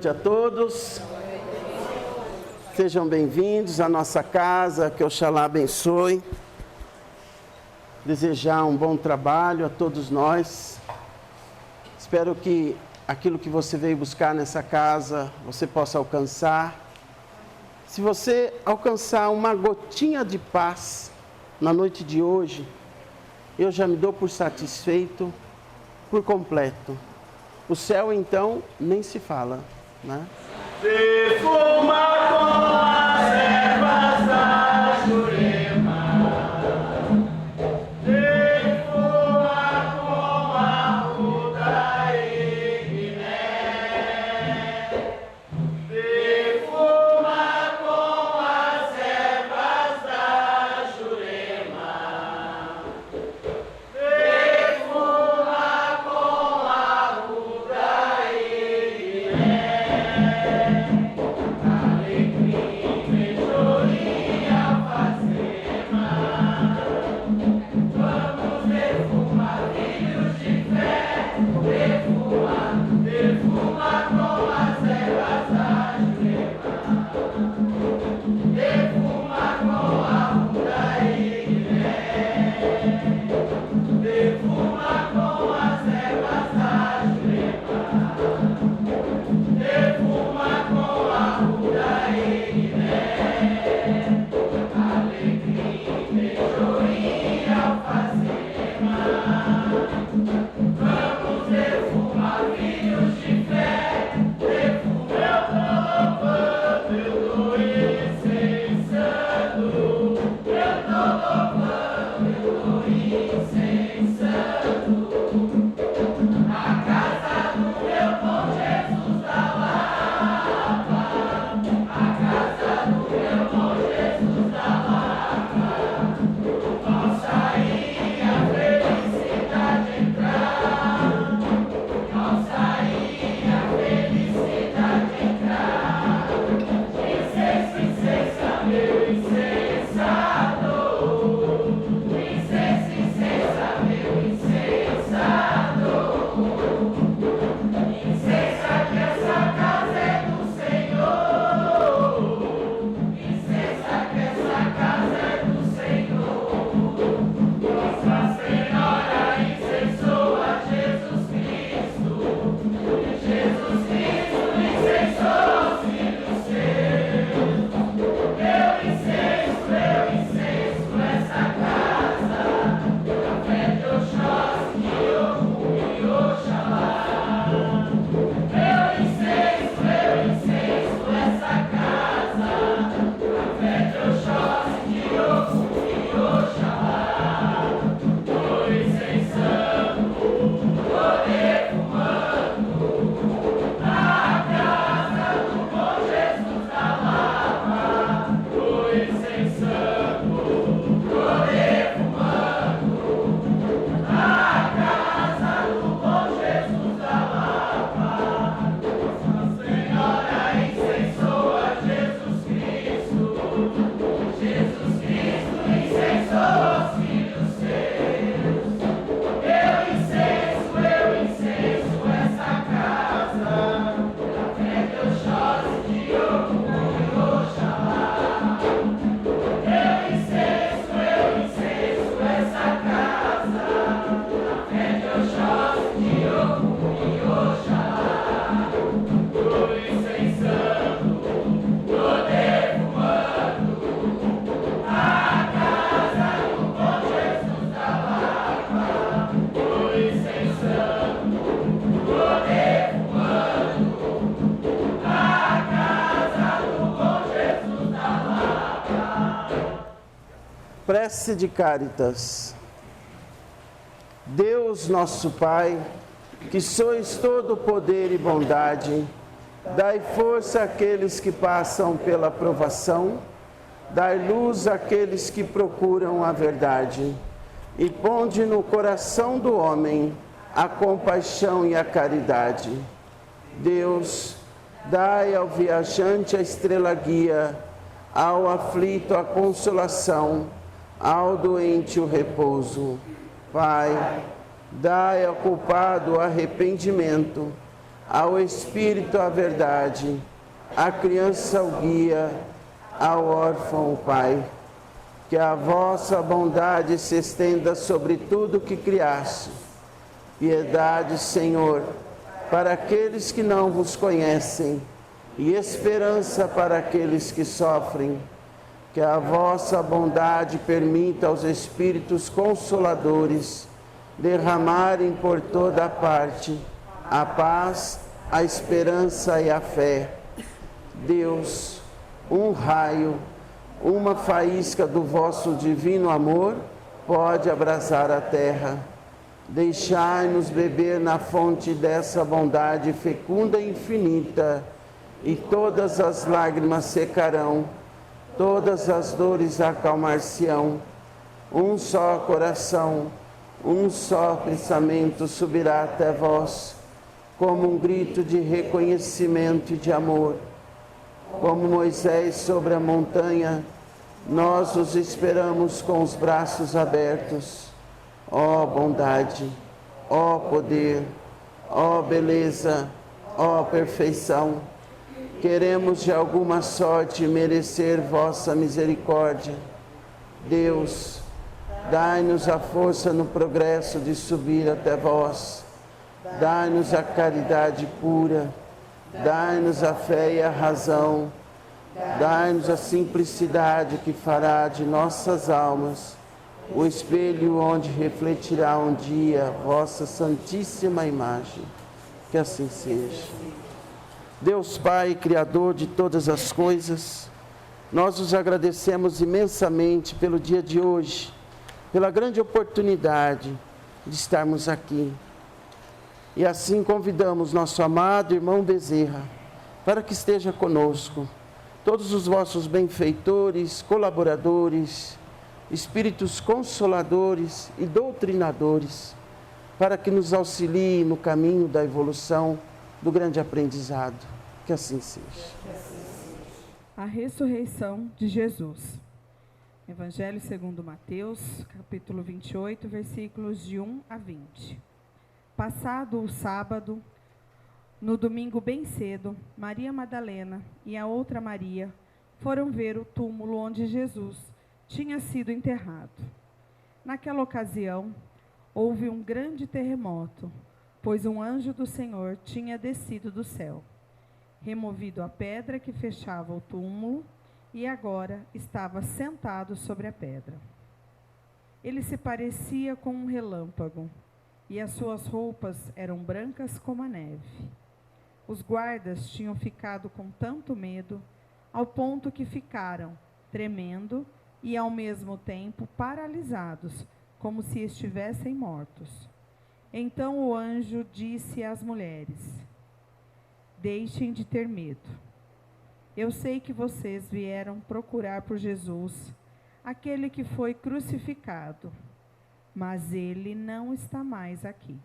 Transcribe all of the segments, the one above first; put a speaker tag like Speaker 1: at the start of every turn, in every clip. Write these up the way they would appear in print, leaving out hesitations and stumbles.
Speaker 1: noite a todos. Sejam bem-vindos à nossa casa, que Oxalá abençoe. Desejar um bom trabalho a todos nós. Espero que aquilo que você veio buscar nessa casa, você possa alcançar. Se você alcançar uma gotinha de paz na noite de hoje, eu já me dou por satisfeito por completo. O céu, então, nem se fala, né?
Speaker 2: Defuma com as ervas da Jurema, defuma com a ruda e guiné, defuma com as ervas da Jurema, defuma com a ruda e guiné.
Speaker 1: Prece de Cáritas. Deus nosso Pai, que sois todo poder e bondade, dai força àqueles que passam pela provação, dai luz àqueles que procuram a verdade, e ponde no coração do homem a compaixão e a caridade. Deus, dai ao viajante a estrela guia, ao aflito a consolação, ao doente o repouso. Pai, dai ao culpado o arrependimento, ao Espírito a verdade, à criança o guia, ao órfão o Pai. Que a vossa bondade se estenda sobre tudo que criaste. Piedade, Senhor, para aqueles que não vos conhecem, e esperança para aqueles que sofrem. Que a vossa bondade permita aos Espíritos Consoladores derramarem por toda parte a paz, a esperança e a fé. Deus, um raio, uma faísca do vosso divino amor pode abrasar a terra. Deixai-nos beber na fonte dessa bondade fecunda e infinita, e todas as lágrimas secarão, todas as dores acalmar-se-ão. Um só coração, um só pensamento subirá até vós, como um grito de reconhecimento e de amor. Como Moisés sobre a montanha, nós os esperamos com os braços abertos. Ó bondade, ó poder, ó beleza, ó perfeição, queremos de alguma sorte merecer vossa misericórdia. Deus, dai-nos a força no progresso de subir até vós. Dai-nos a caridade pura, dai-nos a fé e a razão, dai-nos a simplicidade que fará de nossas almas o espelho onde refletirá um dia vossa santíssima imagem. Que assim seja. Deus Pai, Criador de todas as coisas, nós os agradecemos imensamente pelo dia de hoje, pela grande oportunidade de estarmos aqui. E assim convidamos nosso amado irmão Bezerra para que esteja conosco, todos os vossos benfeitores, colaboradores, espíritos consoladores e doutrinadores, para que nos auxiliem no caminho da evolução, do grande aprendizado. Que assim seja.
Speaker 3: A ressurreição de Jesus. Evangelho segundo Mateus, capítulo 28, versículos de 1 a 20. Passado o sábado, no domingo bem cedo, Maria Madalena e a outra Maria foram ver o túmulo onde Jesus tinha sido enterrado. Naquela ocasião, houve um grande terremoto, pois um anjo do Senhor tinha descido do céu, removido a pedra que fechava o túmulo, e agora estava sentado sobre a pedra. Ele se parecia com um relâmpago, e as suas roupas eram brancas como a neve. Os guardas tinham ficado com tanto medo, ao ponto que ficaram tremendo e ao mesmo tempo paralisados, como se estivessem mortos. Então o anjo disse às mulheres: deixem de ter medo. Eu sei que vocês vieram procurar por Jesus, aquele que foi crucificado, mas ele não está mais aqui.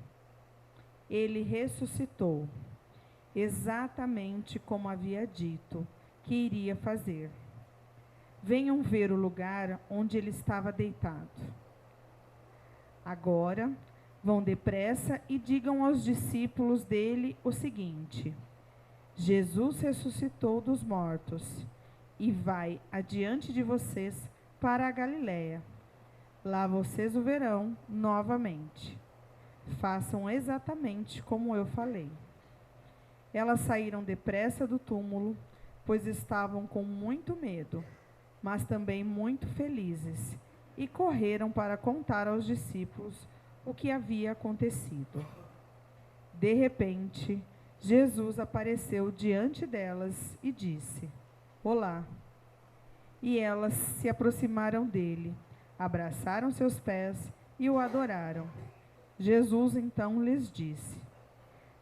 Speaker 3: Ele ressuscitou, exatamente como havia dito que iria fazer. Venham ver o lugar onde ele estava deitado. Agora, vão depressa e digam aos discípulos dele o seguinte: Jesus ressuscitou dos mortos e vai adiante de vocês para a Galiléia. Lá vocês o verão novamente. Façam exatamente como eu falei. Elas saíram depressa do túmulo, pois estavam com muito medo, mas também muito felizes, e correram para contar aos discípulos o que havia acontecido. De repente, Jesus apareceu diante delas e disse: Olá. E elas se aproximaram dele, abraçaram seus pés e o adoraram. Jesus então lhes disse: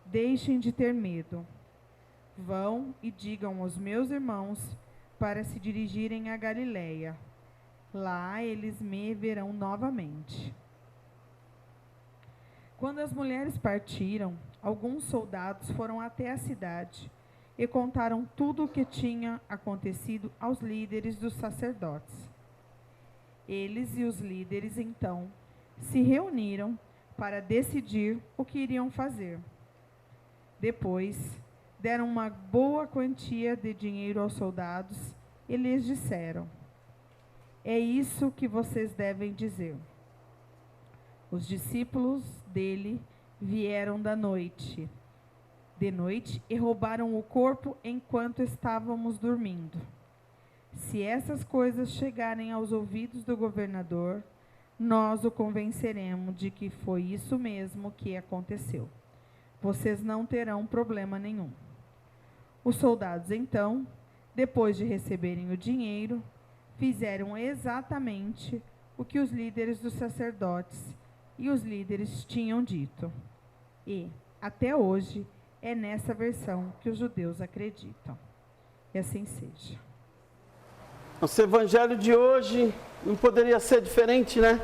Speaker 3: deixem de ter medo. Vão e digam aos meus irmãos para se dirigirem a Galiléia. Lá eles me verão novamente. Quando as mulheres partiram, alguns soldados foram até a cidade e contaram tudo o que tinha acontecido aos líderes dos sacerdotes. Eles e os líderes, então, se reuniram para decidir o que iriam fazer. Depois, deram uma boa quantia de dinheiro aos soldados e lhes disseram: é isso que vocês devem dizer. Os discípulos dele vieram de noite e roubaram o corpo enquanto estávamos dormindo. Se essas coisas chegarem aos ouvidos do governador, nós o convenceremos de que foi isso mesmo que aconteceu. Vocês não terão problema nenhum. Os soldados, então, depois de receberem o dinheiro, fizeram exatamente o que os líderes dos sacerdotes e os líderes tinham dito. E, até hoje, é nessa versão que os judeus acreditam. E assim seja.
Speaker 1: Nosso evangelho de hoje não poderia ser diferente, né?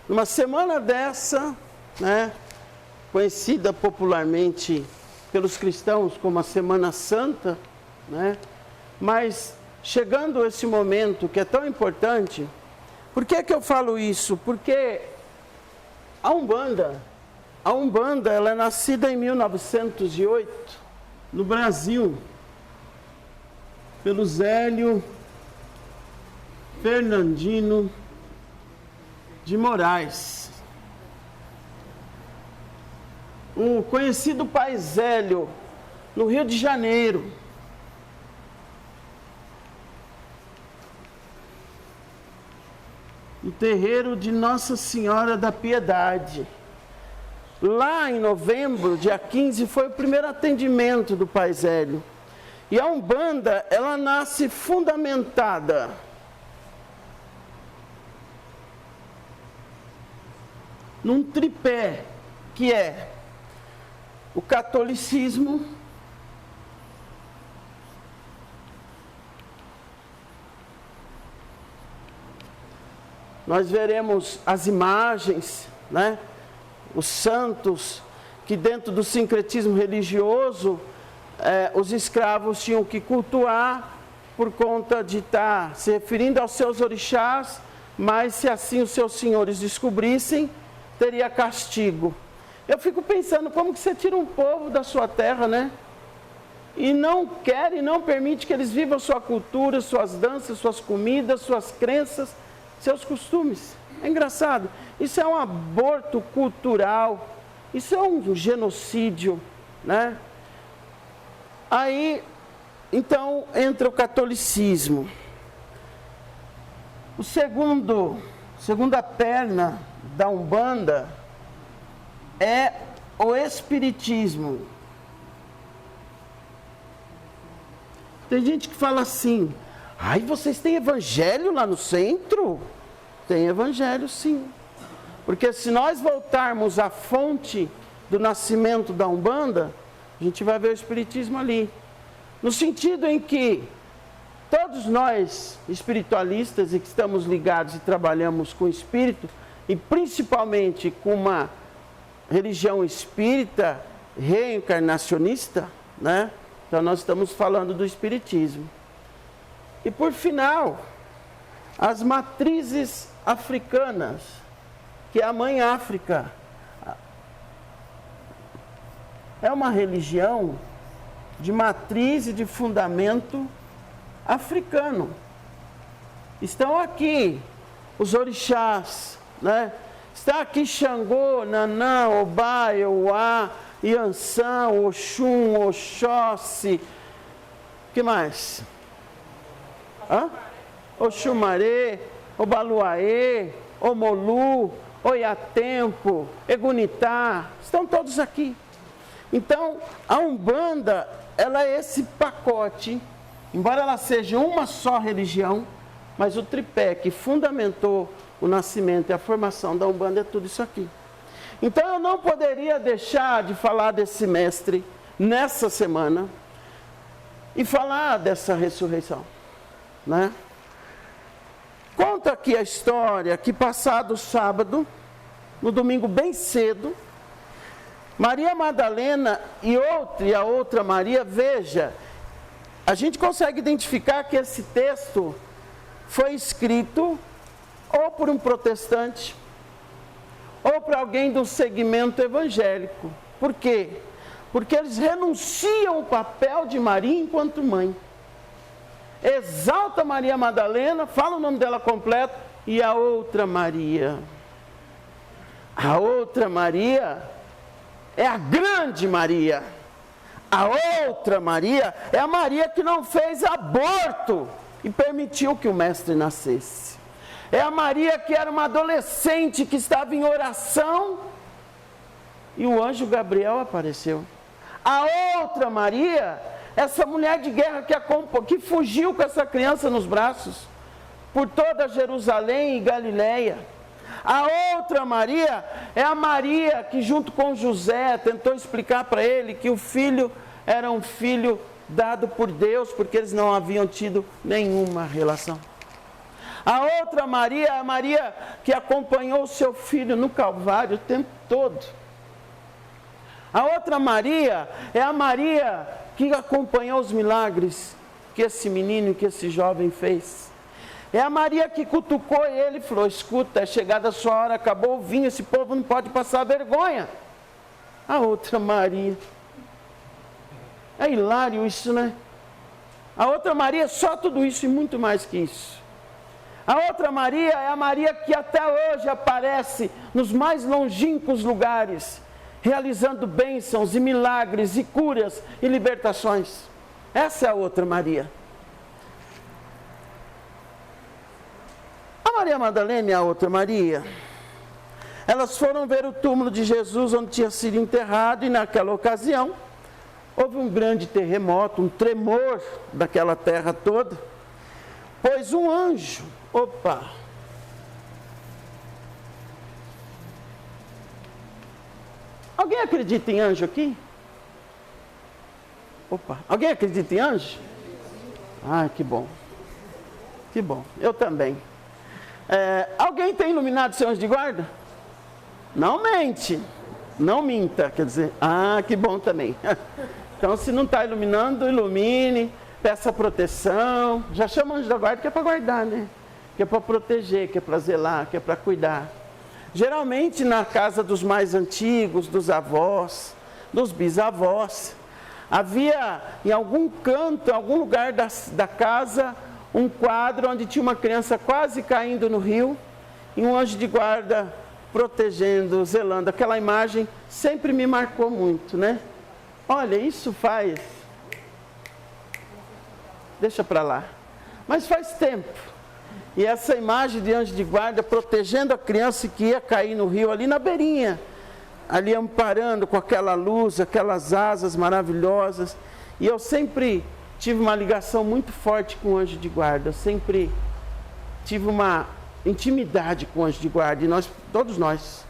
Speaker 1: Numa semana dessa, né, conhecida popularmente pelos cristãos como a Semana Santa, né? Mas chegando esse momento que é tão importante, por que eu falo isso? Porque a Umbanda, ela é nascida em 1908, no Brasil, pelo Zélio Fernandino de Moraes. O conhecido Pai Zélio, no Rio de Janeiro. No terreiro de Nossa Senhora da Piedade. Lá em novembro, dia 15, foi o primeiro atendimento do Pai Zélio. E a Umbanda, ela nasce fundamentada num tripé, que é o catolicismo, nós veremos as imagens, né? Os santos, que dentro do sincretismo religioso, os escravos tinham que cultuar por conta de estar se referindo aos seus orixás, mas se assim os seus senhores descobrissem, teria castigo. Eu fico pensando, como que você tira um povo da sua terra, né? E não quer e não permite que eles vivam sua cultura, suas danças, suas comidas, suas crenças, seus costumes. É engraçado. Isso é um aborto cultural. Isso é um genocídio, né? Aí, então, entra o catolicismo. Segunda perna da Umbanda é o espiritismo. Tem gente que fala assim: ai, vocês têm evangelho lá no centro? Tem evangelho, sim. Porque se nós voltarmos à fonte do nascimento da Umbanda, a gente vai ver o espiritismo ali. No sentido em que todos nós, espiritualistas e que estamos ligados e trabalhamos com o espírito, e principalmente com uma religião espírita reencarnacionista, né? Então nós estamos falando do espiritismo. E por final, as matrizes africanas, que é a Mãe África. É uma religião de matriz e de fundamento africano. Estão aqui os orixás, né? Está aqui Xangô, Nanã, Obá, Euá, Iansã, Oxum, Oxóssi. O que mais? Oxumaré, Obaluaê, Omolu, Oiatempo, Egunitá, estão todos aqui. Então, a Umbanda, ela é esse pacote, embora ela seja uma só religião, mas o tripé que fundamentou o nascimento e a formação da Umbanda é tudo isso aqui. Então, eu não poderia deixar de falar desse mestre nessa semana e falar dessa ressurreição, né? Conta aqui a história que passado sábado, no domingo bem cedo, Maria Madalena e a outra Maria, veja, a gente consegue identificar que esse texto foi escrito ou por um protestante ou por alguém do segmento evangélico. Por quê? porque eles renunciam o papel de Maria enquanto mãe. Exalta Maria Madalena, fala o nome dela completo, e a outra Maria. A outra Maria é a grande Maria. A outra Maria é a Maria que não fez aborto e permitiu que o mestre nascesse. É a Maria que era uma adolescente que estava em oração e o anjo Gabriel apareceu. A outra Maria, essa mulher de guerra que fugiu com essa criança nos braços por toda Jerusalém e Galileia. A outra Maria é a Maria que junto com José tentou explicar para ele que o filho era um filho dado por Deus, porque eles não haviam tido nenhuma relação. A outra Maria é a Maria que acompanhou o seu filho no Calvário o tempo todo. A outra Maria é a Maria que acompanhou os milagres que esse menino, que esse jovem fez. É a Maria que cutucou ele e falou: escuta, é chegada a sua hora, acabou o vinho, esse povo não pode passar vergonha. A outra Maria. É hilário isso, né? A outra Maria é só tudo isso e muito mais que isso. A outra Maria é a Maria que até hoje aparece nos mais longínquos lugares, realizando bênçãos e milagres e curas e libertações. Essa é a outra Maria. A Maria Madalena e a outra Maria, elas foram ver o túmulo de Jesus onde tinha sido enterrado, e naquela ocasião houve um grande terremoto, um tremor daquela terra toda, pois um anjo, alguém acredita em anjo aqui? Alguém acredita em anjo? Ah, que bom. Que bom, eu também. Alguém tem iluminado seu anjo de guarda? Não mente, não minta, quer dizer, que bom também. Então, se não está iluminando, ilumine, peça proteção. Já chama o anjo da guarda, que é para guardar, né? Que é para proteger, que é para zelar, que é para cuidar. Geralmente na casa dos mais antigos, dos avós, dos bisavós, havia em algum canto, em algum lugar da casa, um quadro onde tinha uma criança quase caindo no rio e um anjo de guarda protegendo, zelando. Aquela imagem sempre me marcou muito, né? Olha, isso faz... Deixa para lá. Mas faz tempo. E essa imagem de anjo de guarda protegendo a criança que ia cair no rio, ali na beirinha, ali amparando com aquela luz, aquelas asas maravilhosas. E eu sempre tive uma ligação muito forte com o anjo de guarda. Eu sempre tive uma intimidade com o anjo de guarda. E todos nós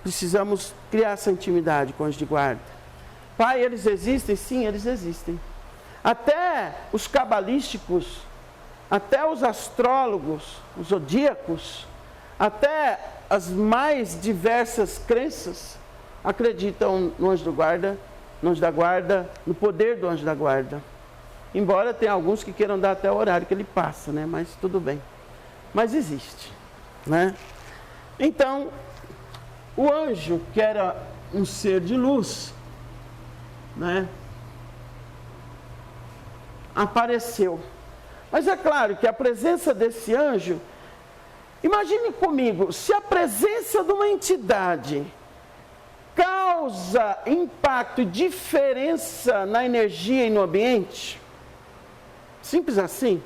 Speaker 1: precisamos criar essa intimidade com o anjo de guarda. Pai, eles existem? Sim, eles existem. Até os cabalísticos, até os astrólogos, os zodíacos, até as mais diversas crenças acreditam no anjo da guarda, no poder do anjo da guarda. Embora tenha alguns que queiram dar até o horário que ele passa, né? Mas tudo bem. Mas existe, né? Então, o anjo, que era um ser de luz, né? Apareceu. Mas é claro que a presença desse anjo, imagine comigo, se a presença de uma entidade causa impacto e diferença na energia e no ambiente, simples assim,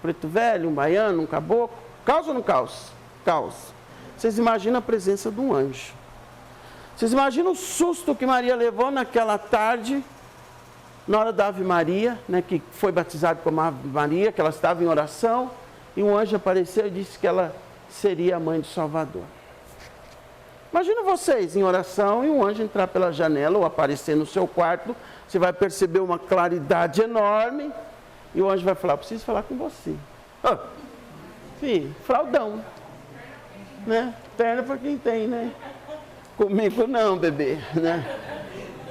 Speaker 1: preto velho, um baiano, um caboclo, causa ou não causa? Causa. Vocês imaginam a presença de um anjo. Vocês imaginam o susto que Maria levou naquela tarde, na hora da Ave Maria, né, que foi batizado como Ave Maria, que ela estava em oração, e um anjo apareceu e disse que ela seria a mãe do Salvador. Imagina vocês em oração e um anjo entrar pela janela ou aparecer no seu quarto, você vai perceber uma claridade enorme, e o anjo vai falar: preciso falar com você. Filho, fraldão, né? Perna para quem tem, né? Comigo não, bebê, né?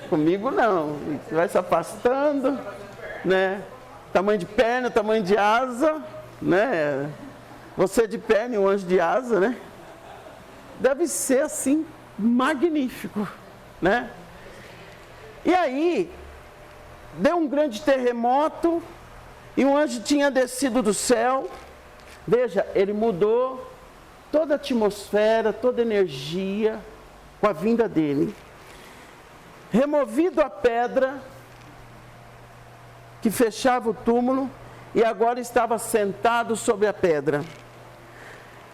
Speaker 1: Comigo não, você vai se afastando, né? Tamanho de perna, tamanho de asa, né? Você de perna e um anjo de asa, né? Deve ser assim, magnífico, né? E aí, deu um grande terremoto, e um anjo tinha descido do céu. Veja, ele mudou toda a atmosfera, toda a energia com a vinda dele. Removido a pedra que fechava o túmulo, e agora estava sentado sobre a pedra.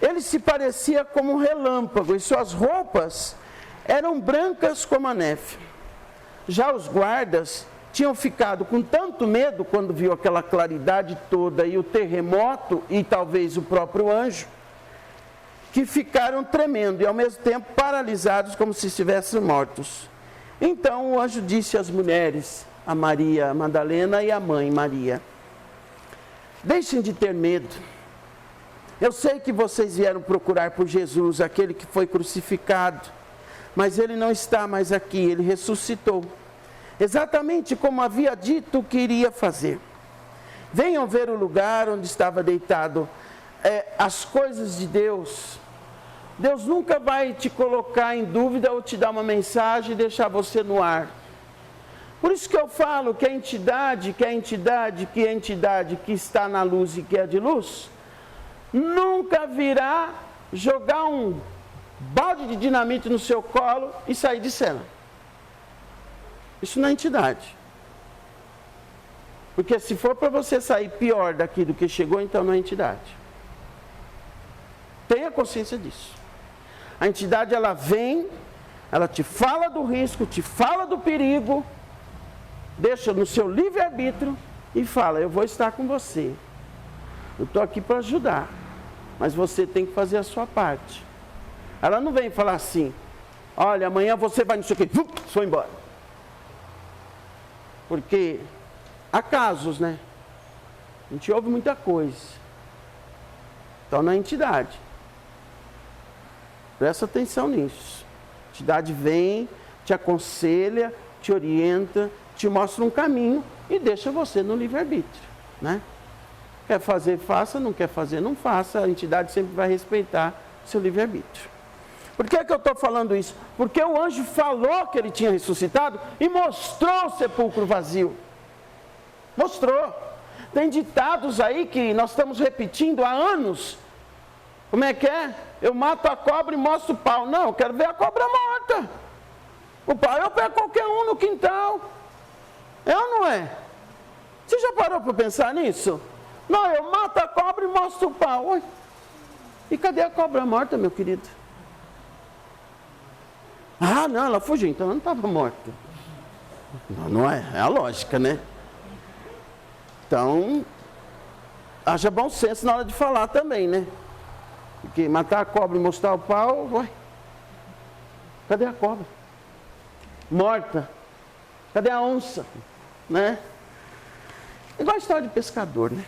Speaker 1: Ele se parecia como um relâmpago, e suas roupas eram brancas como a neve. Já os guardas tinham ficado com tanto medo quando viu aquela claridade toda e o terremoto e talvez o próprio anjo, que ficaram tremendo e ao mesmo tempo paralisados como se estivessem mortos. Então o anjo disse às mulheres, a Maria Madalena e a mãe Maria: deixem de ter medo. Eu sei que vocês vieram procurar por Jesus, aquele que foi crucificado, mas ele não está mais aqui, ele ressuscitou. Exatamente como havia dito que iria fazer. Venham ver o lugar onde estava deitado. As coisas de Deus, Deus nunca vai te colocar em dúvida ou te dar uma mensagem e deixar você no ar. Por isso que eu falo que a entidade que está na luz e que é de luz, nunca virá jogar um balde de dinamite no seu colo e sair de cena. Isso não é entidade. Porque se for para você sair pior daqui do que chegou, então não é entidade. Tenha consciência disso. A entidade, ela vem, ela te fala do risco, te fala do perigo, deixa no seu livre-arbítrio e fala: eu vou estar com você. Eu estou aqui para ajudar, mas você tem que fazer a sua parte. Ela não vem falar assim: olha, amanhã você vai não sei o quê, foi embora. Porque há casos, né? A gente ouve muita coisa. Então não é entidade. Presta atenção nisso. A entidade vem, te aconselha, te orienta, te mostra um caminho e deixa você no livre-arbítrio, né? Quer fazer, faça, não quer fazer, não faça. A entidade sempre vai respeitar o seu livre-arbítrio. Por que eu estou falando isso? Porque o anjo falou que ele tinha ressuscitado e mostrou o sepulcro vazio. Mostrou. Tem ditados aí que nós estamos repetindo há anos. Como é que é? Eu mato a cobra e mostro o pau. Não, eu quero ver a cobra morta. O pau eu pego qualquer um no quintal. É ou não é? Você já parou para pensar nisso? Não, eu mato a cobra e mostro o pau. Oi. E cadê a cobra morta, meu querido? Ah, não, ela fugiu, então ela não estava morta. Não é? É a lógica, né? Então, haja bom senso na hora de falar também, né? Porque matar a cobra e mostrar o pau, ué. Cadê a cobra? Morta. Cadê a onça? Né? Igual a história de pescador, né?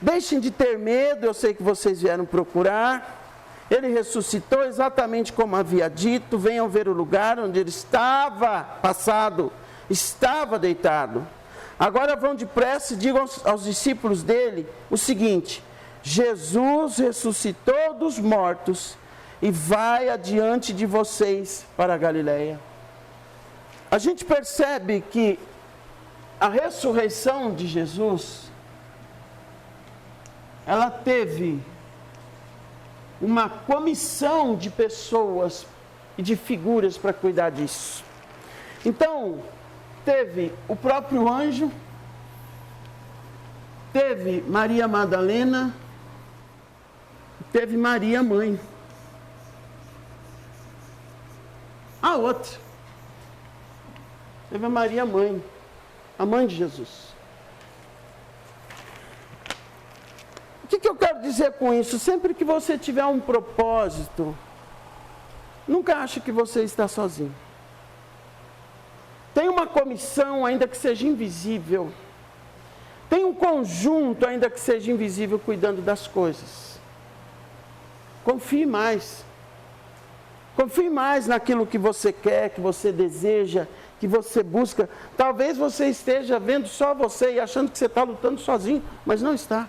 Speaker 1: Deixem de ter medo, eu sei que vocês vieram procurar. Ele ressuscitou exatamente como havia dito. Venham ver o lugar onde ele estava passado, estava deitado. Agora vão depressa e digam aos discípulos dele o seguinte: Jesus ressuscitou dos mortos e vai adiante de vocês para a Galileia. A gente percebe que a ressurreição de Jesus, ela teve uma comissão de pessoas e de figuras para cuidar disso. Então, teve o próprio anjo, teve Maria Madalena, teve Maria mãe. A outra, teve a Maria mãe, a mãe de Jesus. O que eu quero dizer com isso? Sempre que você tiver um propósito, nunca ache que você está sozinho. Tem uma comissão, ainda que seja invisível. Tem um conjunto, ainda que seja invisível, cuidando das coisas. Confie mais. Confie mais naquilo que você quer, que você deseja, que você busca. Talvez você esteja vendo só você e achando que você está lutando sozinho, mas não está.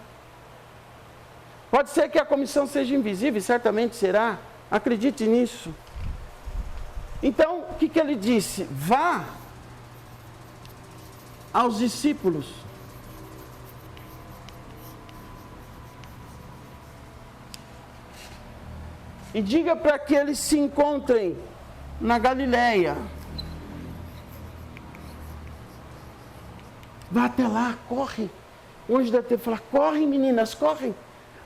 Speaker 1: Pode ser que a comissão seja invisível, certamente será. Acredite nisso. Então, o que ele disse? Vá aos discípulos. E diga para que eles se encontrem na Galileia. Vá até lá, corre. O anjo deve ter falado, correm meninas, correm.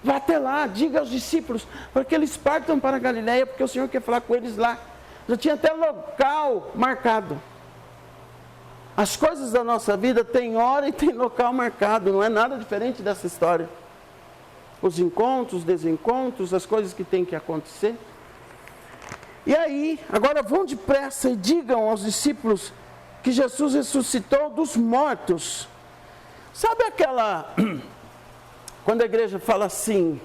Speaker 1: Vá até lá, diga aos discípulos, para que eles partam para a Galileia, porque o Senhor quer falar com eles lá. Já tinha até local marcado. As coisas da nossa vida têm hora e tem local marcado, não é nada diferente dessa história. Os encontros, desencontros, as coisas que têm que acontecer. E aí, agora vão depressa e digam aos discípulos que Jesus ressuscitou dos mortos. Sabe aquela... Quando a igreja fala assim,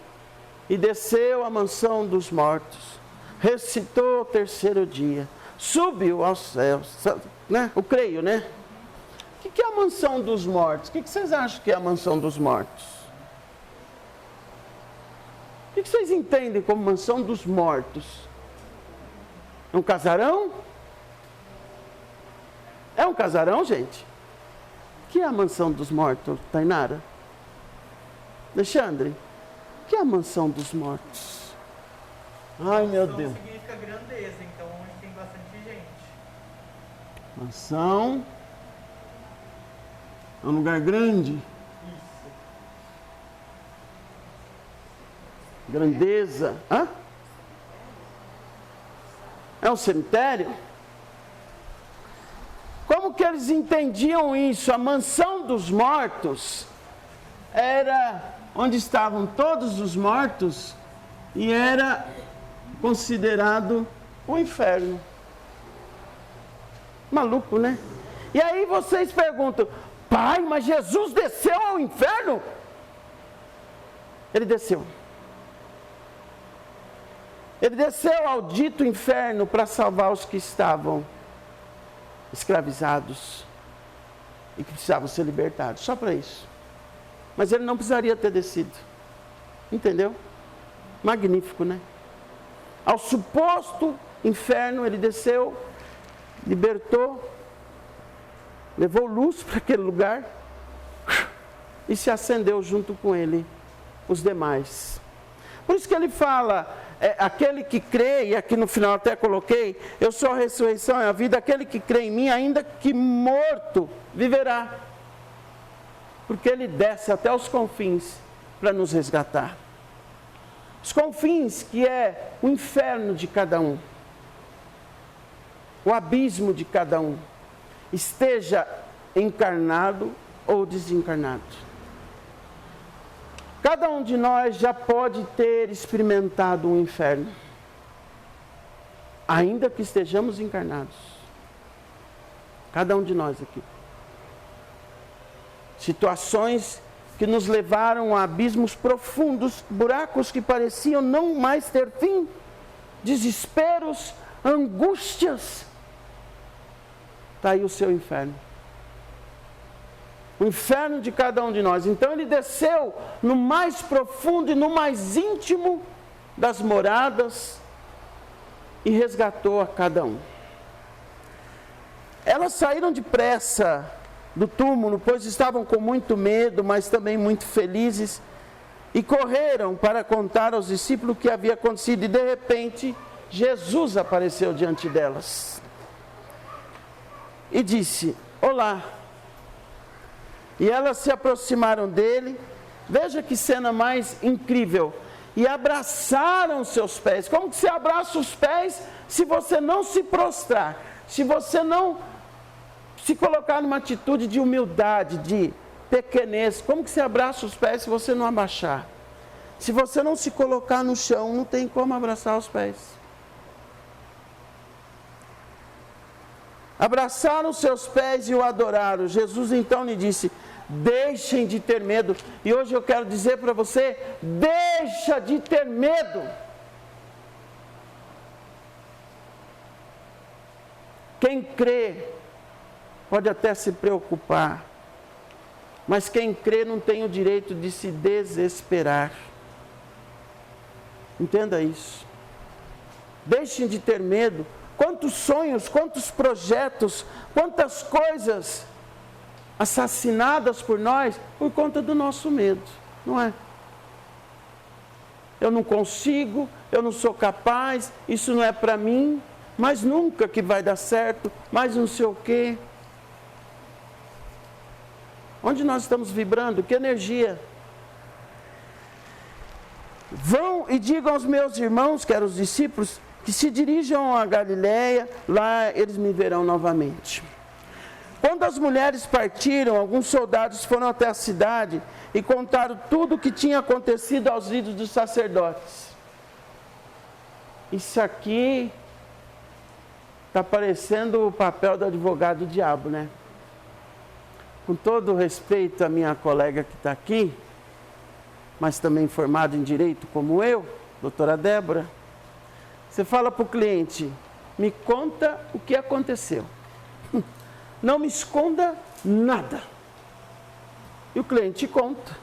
Speaker 1: e desceu à mansão dos mortos, ressuscitou o terceiro dia, subiu aos céus, né? Eu creio, né? O que é a mansão dos mortos? O que vocês acham que é a mansão dos mortos? O que vocês entendem como mansão dos mortos? É um casarão? É um casarão, gente? O que é a mansão dos mortos, Tainara? Alexandre, o que é a mansão dos mortos? Ai, meu Deus.
Speaker 4: Mansão significa grandeza, então onde tem bastante gente.
Speaker 1: Mansão é um lugar grande.
Speaker 4: Isso.
Speaker 1: Grandeza. Hã? É um cemitério? Como que eles entendiam isso? A mansão dos mortos era onde estavam todos os mortos e era considerado o inferno. Maluco, né? E aí vocês perguntam, pai, mas Jesus desceu ao inferno? Ele desceu. Ele desceu ao dito inferno para salvar os que estavam escravizados e que precisavam ser libertados, só para isso. Mas ele não precisaria ter descido. Entendeu? Magnífico, né? Ao suposto inferno ele desceu, libertou, levou luz para aquele lugar e se acendeu junto com ele os demais. Por isso que ele fala, aquele que crê, e aqui no final até coloquei, eu sou a ressurreição e a vida, aquele que crê em mim, ainda que morto, viverá. Porque ele desce até os confins para nos resgatar. Os confins que é o inferno de cada um, o abismo de cada um, esteja encarnado ou desencarnado. Cada um de nós já pode ter experimentado um inferno, ainda que estejamos encarnados. Cada um de nós aqui. Situações que nos levaram a abismos profundos, buracos que pareciam não mais ter fim, desesperos, angústias. Está aí o seu inferno. O inferno de cada um de nós. Então ele desceu no mais profundo e no mais íntimo das moradas e resgatou a cada um. Elas saíram depressa do túmulo, pois estavam com muito medo, mas também muito felizes, e correram para contar aos discípulos o que havia acontecido, e de repente Jesus apareceu diante delas e disse, olá. E elas se aproximaram dele, veja que cena mais incrível, e abraçaram seus pés. Como que você abraça os pés se você não se prostrar, se você não se colocar numa atitude de humildade, de pequenez? Como que você abraça os pés se você não abaixar? Se você não se colocar no chão, não tem como abraçar os pés. Abraçaram seus pés e o adoraram. Jesus então lhe disse, deixem de ter medo. E hoje eu quero dizer para você, deixa de ter medo. Quem crê pode até se preocupar, mas quem crê não tem o direito de se desesperar. Entenda isso. Deixem de ter medo. Quantos sonhos, quantos projetos, quantas coisas assassinadas por nós por conta do nosso medo, não é? Eu não consigo, eu não sou capaz, isso não é para mim, mas nunca que vai dar certo, mas não sei o quê. Onde nós estamos vibrando? Que energia? Vão e digam aos meus irmãos, que eram os discípulos, que se dirijam a Galiléia, lá eles me verão novamente. Quando as mulheres partiram, alguns soldados foram até a cidade e contaram tudo o que tinha acontecido aos líderes dos sacerdotes. Isso aqui está parecendo o papel do advogado do diabo, né? Com todo o respeito à minha colega que está aqui, mas também formada em direito como eu, doutora Débora, você fala para o cliente, me conta o que aconteceu. Não me esconda nada. E o cliente conta.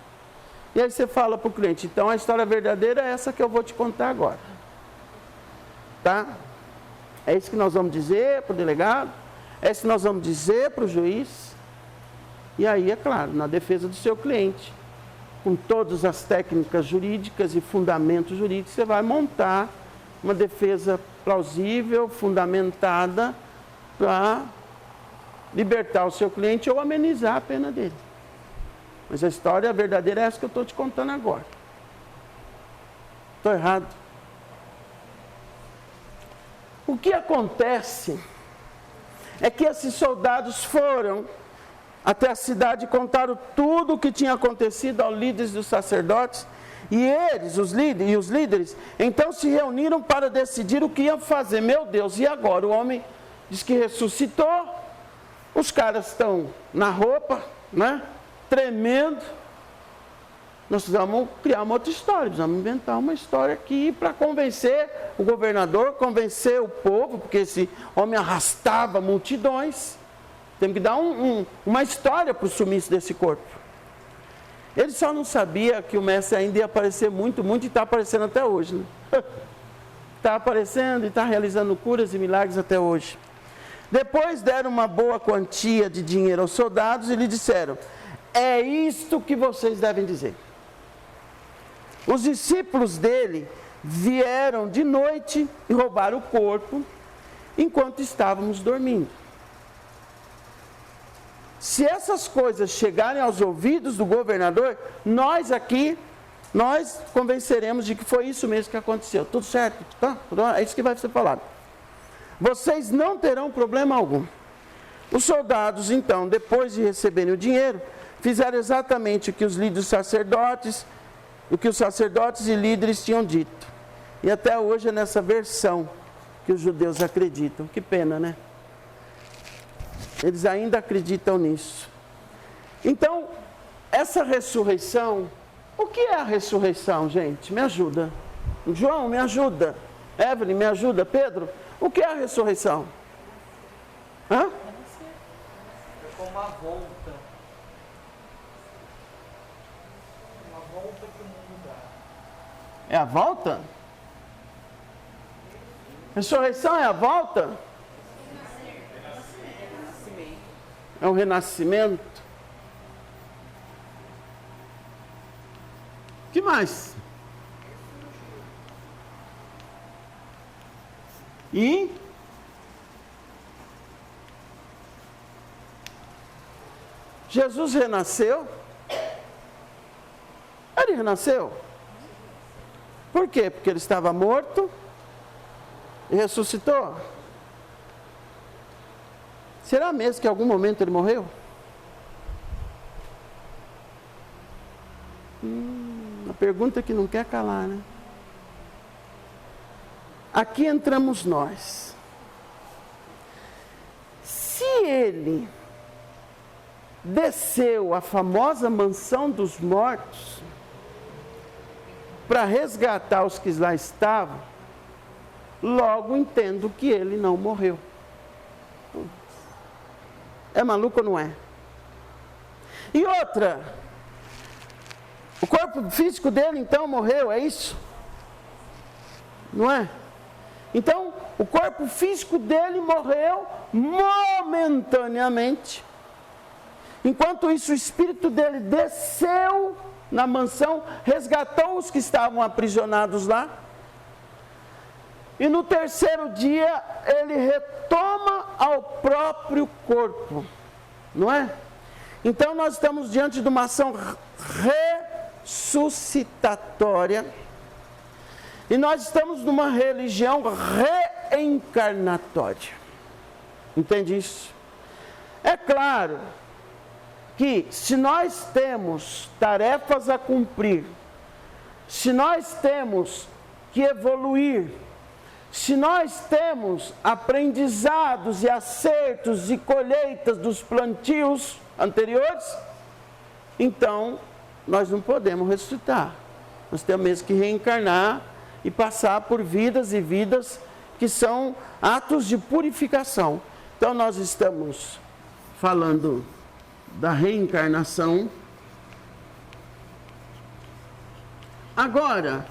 Speaker 1: E aí você fala para o cliente, então a história verdadeira é essa que eu vou te contar agora. Tá? É isso que nós vamos dizer para o delegado, é isso que nós vamos dizer para o juiz. E aí, é claro, na defesa do seu cliente, com todas as técnicas jurídicas e fundamentos jurídicos, você vai montar uma defesa plausível, fundamentada, para libertar o seu cliente ou amenizar a pena dele. Mas a história verdadeira é essa que eu estou te contando agora. Estou errado? O que acontece é que esses soldados foram até a cidade e contaram tudo o que tinha acontecido aos líderes dos sacerdotes, e eles, os líderes, então se reuniram para decidir o que iam fazer. Meu Deus, e agora? O homem diz que ressuscitou, os caras estão na roupa, né? Tremendo. Nós precisamos criar uma outra história, precisamos inventar uma história aqui para convencer o governador, convencer o povo, porque esse homem arrastava multidões. Temos que dar uma história para o sumiço desse corpo. Ele só não sabia que o mestre ainda ia aparecer muito, muito, e está aparecendo até hoje, né? Está aparecendo e está realizando curas e milagres até hoje. Depois deram uma boa quantia de dinheiro aos soldados e lhe disseram, é isto que vocês devem dizer. Os discípulos dele vieram de noite e roubaram o corpo enquanto estávamos dormindo. Se essas coisas chegarem aos ouvidos do governador, nós aqui, nós convenceremos de que foi isso mesmo que aconteceu. Tudo certo? Tá? É isso que vai ser falado. Vocês não terão problema algum. Os soldados, então, depois de receberem o dinheiro, fizeram exatamente o que os líderes sacerdotes, o que os sacerdotes e líderes tinham dito. E até hoje é nessa versão que os judeus acreditam. Que pena, né? Eles ainda acreditam nisso. Então, essa ressurreição, o que é a ressurreição, gente? Me ajuda. João, me ajuda. Evelyn, me ajuda. Pedro, o que é a ressurreição? Hã?
Speaker 4: É como uma volta. Uma volta que o mundo dá.
Speaker 1: É a volta? Ressurreição é a volta? É um renascimento. O que mais? E Jesus renasceu. Ele renasceu. Por quê? Porque ele estava morto e ressuscitou. Será mesmo que em algum momento ele morreu? Uma pergunta que não quer calar, né? Aqui entramos nós. Se ele desceu à famosa mansão dos mortos para resgatar os que lá estavam, logo entendo que ele não morreu. É maluco ou não é? E outra, o corpo físico dele então morreu, é isso? Não é? Então, o corpo físico dele morreu momentaneamente. Enquanto isso, o Espírito dele desceu na mansão, resgatou os que estavam aprisionados lá. E no terceiro dia, ele retoma ao próprio corpo. Não é? Então, nós estamos diante de uma ação ressuscitatória. E nós estamos numa religião reencarnatória. Entende isso? É claro que se nós temos tarefas a cumprir, se nós temos que evoluir, se nós temos aprendizados e acertos e colheitas dos plantios anteriores, então nós não podemos ressuscitar. Nós temos mesmo que reencarnar e passar por vidas e vidas que são atos de purificação. Então nós estamos falando da reencarnação. Agora,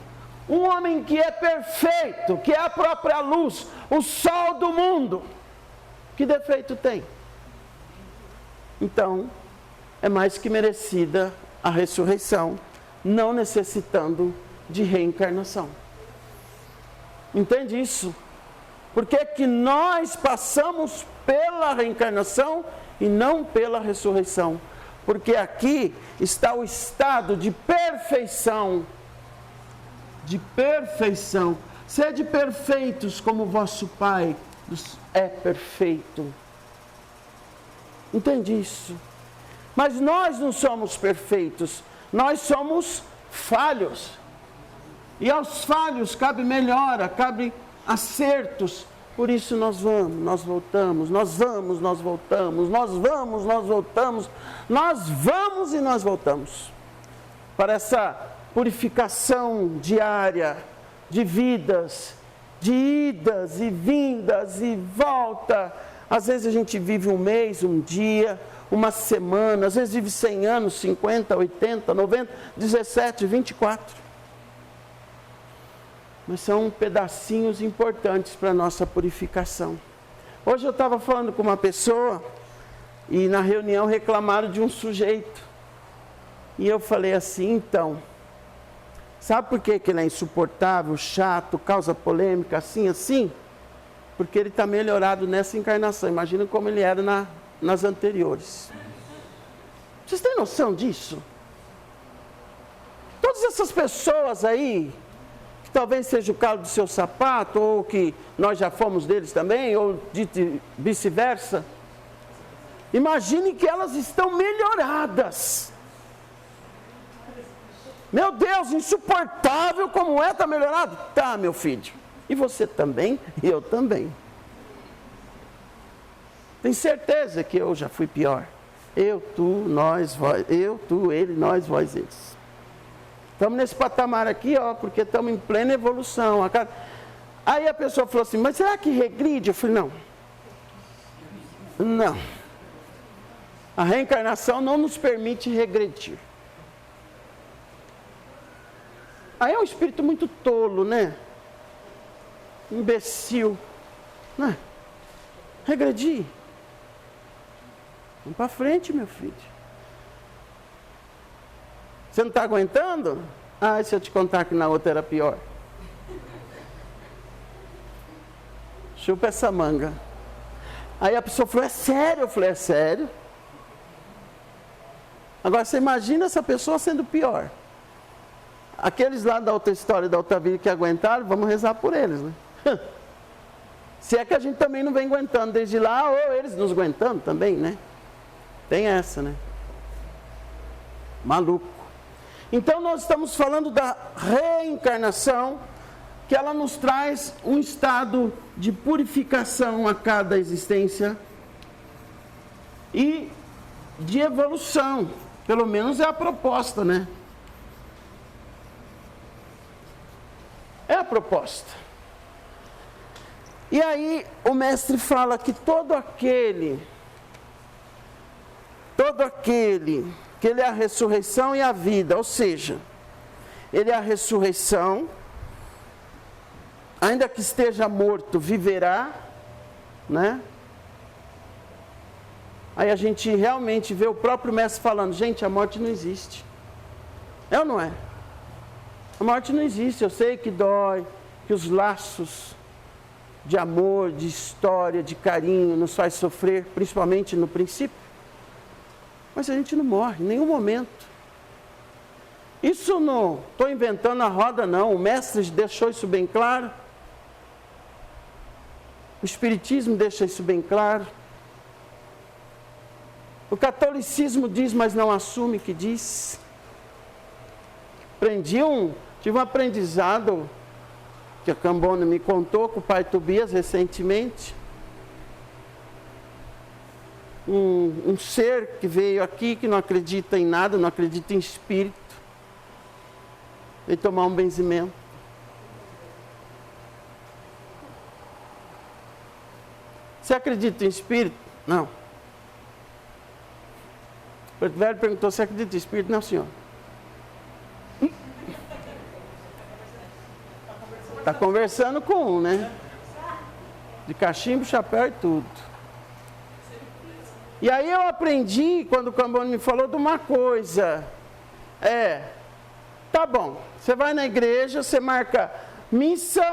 Speaker 1: um homem que é perfeito, que é a própria luz, o sol do mundo, que defeito tem? Então, é mais que merecida a ressurreição, não necessitando de reencarnação. Entende isso? Por que que nós passamos pela reencarnação e não pela ressurreição? Porque aqui está o estado de perfeição. De perfeição. Sede perfeitos como vosso Pai é perfeito. Entende isso? Mas nós não somos perfeitos. Nós somos falhos. E aos falhos cabe melhora, cabe acertos. Por isso nós vamos, nós voltamos, nós vamos, nós voltamos, nós vamos, nós voltamos, nós vamos e nós voltamos. Para essa purificação diária de vidas, de idas e vindas e volta. Às vezes a gente vive um mês, um dia, uma semana, às vezes vive 100 anos, 50, 80, 90, 17, 24. Mas são pedacinhos importantes para a nossa purificação. Hoje eu estava falando com uma pessoa e na reunião reclamaram de um sujeito. E eu falei assim, então, sabe por que ele é insuportável, chato, causa polêmica, assim? Porque ele está melhorado nessa encarnação. Imagina como ele era nas anteriores. Vocês têm noção disso? Todas essas pessoas aí, que talvez seja o calo do seu sapato, ou que nós já fomos deles também, ou de vice-versa, imagine que elas estão melhoradas. Meu Deus, insuportável como é, está melhorado? Tá, meu filho. E você também? E eu também. Tem certeza que eu já fui pior? Eu, tu, nós, vós. Eu, tu, ele, nós, vós, eles. Estamos nesse patamar aqui, ó, porque estamos em plena evolução. Aí a pessoa falou assim, mas será que regride? Eu falei, não. Não. A reencarnação não nos permite regredir. Aí é um espírito muito tolo, né? Imbecil. Né? Regredir. Vamos para frente, meu filho. Você não está aguentando? Ah, e se eu te contar que na outra era pior? Chupa essa manga. Aí a pessoa falou, é sério? Eu falei, é sério? Agora você imagina essa pessoa sendo pior. Aqueles lá da outra história, da outra vida que aguentaram, vamos rezar por eles, né? Se é que a gente também não vem aguentando desde lá, ou eles nos aguentando também, né? Tem essa, né? Maluco. Então nós estamos falando da reencarnação, que ela nos traz um estado de purificação a cada existência e de evolução. Pelo menos é a proposta, né? É a proposta. E aí o mestre fala que todo aquele que ele é a ressurreição e a vida, ou seja, ele é a ressurreição, ainda que esteja morto, viverá, né? aí a gente realmente vê o próprio mestre falando, gente, a morte não existe. É ou não é? A morte não existe, eu sei que dói, que os laços de amor, de história, de carinho nos faz sofrer, principalmente no princípio. Mas a gente não morre em nenhum momento. Isso não estou inventando a roda, não. O mestre deixou isso bem claro. O Espiritismo deixa isso bem claro. O catolicismo diz, mas não assume que diz. Tive um aprendizado que a Cambona me contou com o pai Tobias recentemente. Um ser que veio aqui, que não acredita em nada, não acredita em espírito, veio tomar um benzimento. Você acredita em espírito? Não. O preto velho perguntou, você acredita em espírito? Não, senhor. Está conversando com um, né? De cachimbo, chapéu e tudo. E aí eu aprendi, quando o Cambone me falou, de uma coisa. Tá bom, você vai na igreja, você marca missa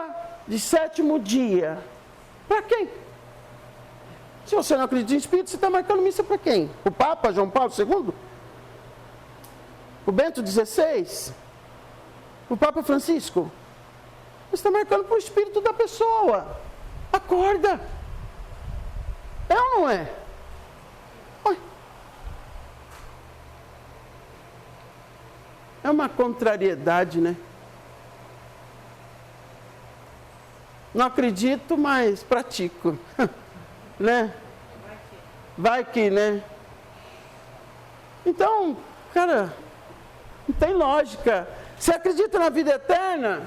Speaker 1: de 7º dia. Para quem? Se você não acredita em espírito, você está marcando missa para quem? O Papa João Paulo II? O Bento XVI? O Papa Francisco? Você está marcando para o espírito da pessoa. Acorda. É ou não é? Oi. É uma contrariedade, né? Não acredito, mas pratico. Né? Vai que, né? Então, cara, não tem lógica. Você acredita na vida eterna?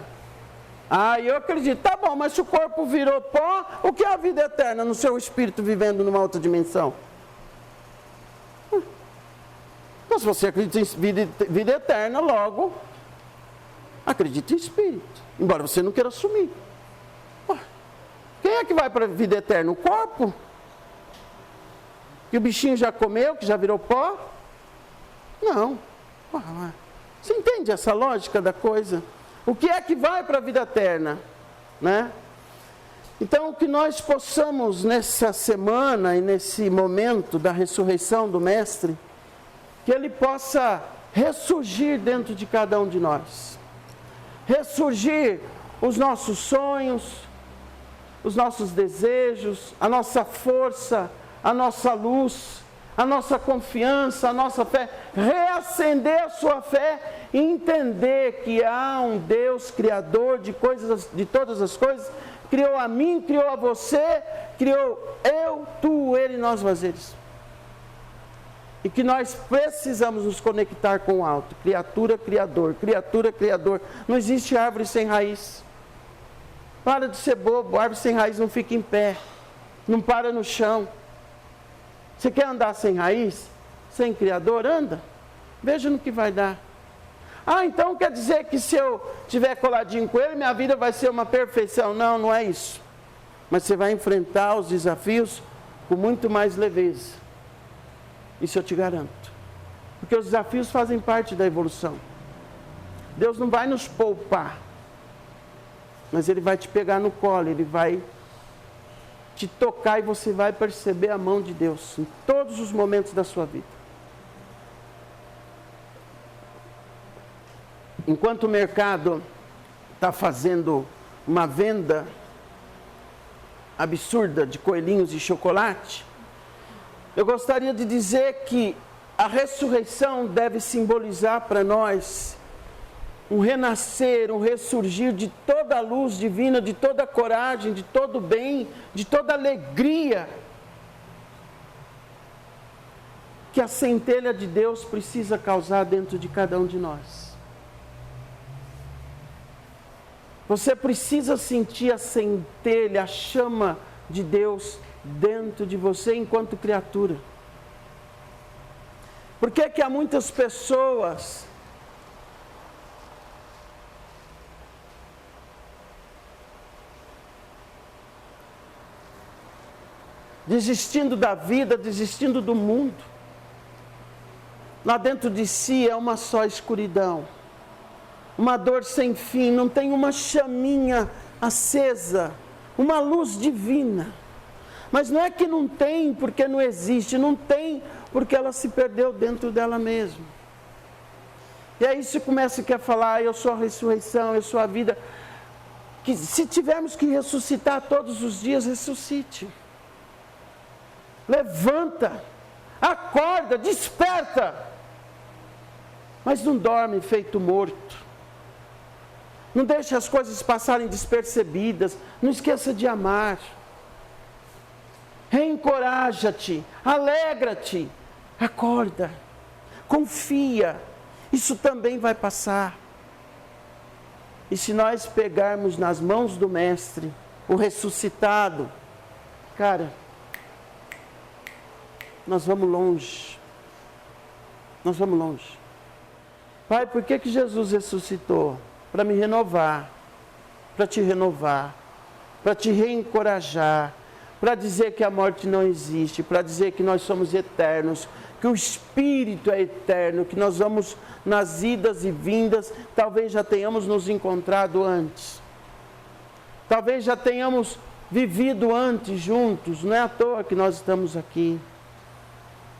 Speaker 1: Eu acredito. Tá bom, mas se o corpo virou pó, o que é a vida eterna no seu espírito vivendo numa outra dimensão? Então, se você acredita em vida eterna, logo, acredita em espírito. Embora você não queira assumir. Quem é que vai para a vida eterna? O corpo? Que o bichinho já comeu, que já virou pó? Não. Você entende essa lógica da coisa? O que é que vai para a vida eterna? Né? Então, que nós possamos, nessa semana e nesse momento da ressurreição do Mestre, que ele possa ressurgir dentro de cada um de nós. Ressurgir os nossos sonhos, os nossos desejos, a nossa força, a nossa luz, a nossa confiança, a nossa fé, reacender a sua fé e entender que há um Deus criador de coisas, de todas as coisas, criou a mim, criou a você, criou eu, tu, ele e nós vazeres. E que nós precisamos nos conectar com o alto, criatura, criador, criatura, criador. Não existe árvore sem raiz. Para de ser bobo, árvore sem raiz não fica em pé, não para no chão. Você quer andar sem raiz? Sem criador? Anda. Veja no que vai dar. Então quer dizer que se eu estiver coladinho com ele, minha vida vai ser uma perfeição. Não, não é isso. Mas você vai enfrentar os desafios com muito mais leveza. Isso eu te garanto. Porque os desafios fazem parte da evolução. Deus não vai nos poupar. Mas ele vai te pegar no colo, ele vai te tocar e você vai perceber a mão de Deus em todos os momentos da sua vida. Enquanto o mercado está fazendo uma venda absurda de coelhinhos de chocolate, eu gostaria de dizer que a ressurreição deve simbolizar para nós um renascer, um ressurgir de toda a luz divina, de toda a coragem, de todo o bem, de toda a alegria que a centelha de Deus precisa causar dentro de cada um de nós. Você precisa sentir a centelha, a chama de Deus dentro de você enquanto criatura. Por que que há muitas pessoas desistindo da vida, desistindo do mundo. Lá dentro de si é uma só escuridão, uma dor sem fim, não tem uma chaminha acesa, uma luz divina. Mas não é que não tem porque não existe, não tem porque ela se perdeu dentro dela mesma. E aí você começa a querer falar, eu sou a ressurreição, eu sou a vida. Que se tivermos que ressuscitar todos os dias, ressuscite. Levanta, acorda, desperta. Mas não dorme feito morto. Não deixe as coisas passarem despercebidas. Não esqueça de amar. Reencoraja-te, alegra-te, acorda, confia. Isso também vai passar. E se nós pegarmos nas mãos do Mestre, o ressuscitado, cara, nós vamos longe. Nós vamos longe. Pai, por que Jesus ressuscitou? Para me renovar, para te renovar, para te reencorajar, para dizer que a morte não existe, para dizer que nós somos eternos, que o Espírito é eterno, que nós vamos nas idas e vindas, talvez já tenhamos nos encontrado antes, talvez já tenhamos vivido antes juntos, não é à toa que nós estamos aqui.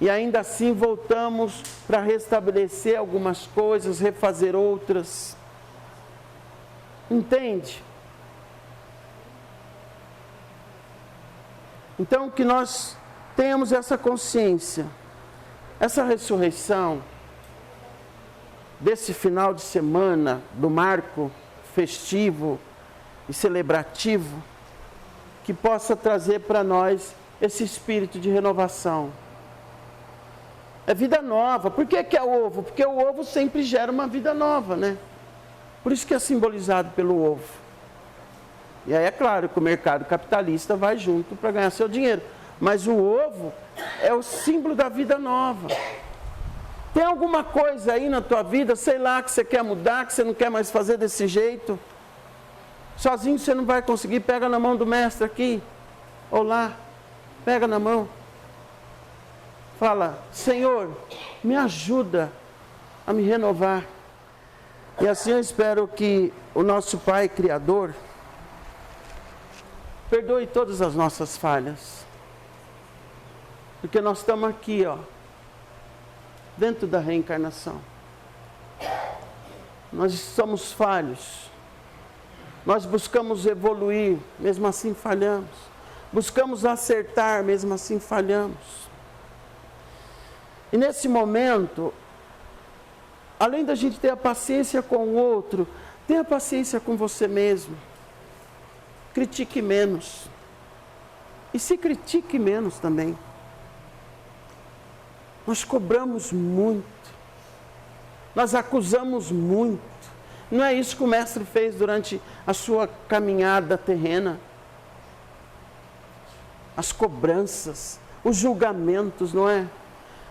Speaker 1: E ainda assim voltamos para restabelecer algumas coisas, refazer outras. Entende? Então que nós tenhamos essa consciência, essa ressurreição, desse final de semana, do marco festivo e celebrativo, que possa trazer para nós esse espírito de renovação. É vida nova. Por que é ovo? Porque o ovo sempre gera uma vida nova, né? Por isso que é simbolizado pelo ovo. E aí é claro que o mercado capitalista vai junto para ganhar seu dinheiro. Mas o ovo é o símbolo da vida nova. Tem alguma coisa aí na tua vida, sei lá, que você quer mudar, que você não quer mais fazer desse jeito? Sozinho você não vai conseguir, pega na mão do mestre aqui. Ou lá, pega na mão. Fala, Senhor, me ajuda a me renovar. E assim eu espero que o nosso Pai Criador perdoe todas as nossas falhas. Porque nós estamos aqui, ó, dentro da reencarnação. Nós somos falhos. Nós buscamos evoluir, mesmo assim falhamos. Buscamos acertar, mesmo assim falhamos. E nesse momento, além da gente ter a paciência com o outro, tenha paciência com você mesmo. Critique menos. E se critique menos também. Nós cobramos muito. Nós acusamos muito. Não é isso que o mestre fez durante a sua caminhada terrena. As cobranças, os julgamentos, não é?